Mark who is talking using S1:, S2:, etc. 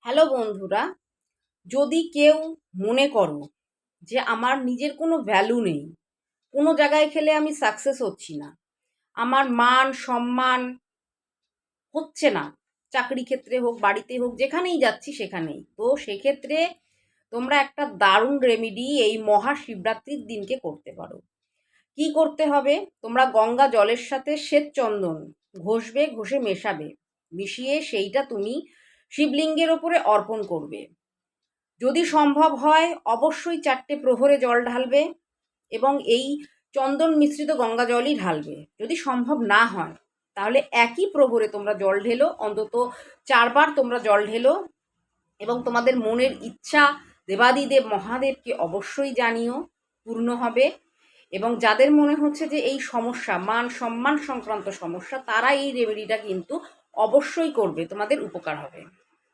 S1: Hello বন্ধুরা, যদি কেউ মনে করো যে আমার নিজের কোনো ভ্যালু নেই, কোনো জায়গায় খেলে আমি সাকসেস হচ্ছি না, আমার মান সম্মান হচ্ছে না, চাকরি ক্ষেত্রে হোক বাড়িতে হোক যেখানেই যাচ্ছি সেখানেই, তো সেক্ষেত্রে তোমরা একটা দারুণ রেমেডি এই মহাশিবরাত্রির দিনকে করতে পারো। কি করতে হবে? তোমরা গঙ্গা জলের সাথে শ্বেত চন্দন ঘষবে, ঘষে মেশাবে, মিশিয়ে সেইটা তুমি শিবলিঙ্গের ওপরে অর্পণ করবে। যদি সম্ভব হয় অবশ্যই 4টে প্রহরে জল ঢালবে এবং এই চন্দন মিশ্রিত গঙ্গা জলই ঢালবে। যদি সম্ভব না হয় তাহলে একই প্রহরে তোমরা জল ঢেলো, অন্তত 4বার তোমরা জল ঢেলো এবং তোমাদের মনের ইচ্ছা দেবাদিদেব মহাদেবকে অবশ্যই জানিও, পূর্ণ হবে। এবং যাদের মনে হচ্ছে যে এই সমস্যা মান সম্মান সংক্রান্ত সমস্যা, তারা এই রেমেডিটা কিন্তু অবশ্যই করবে, তোমাদের উপকার হবে।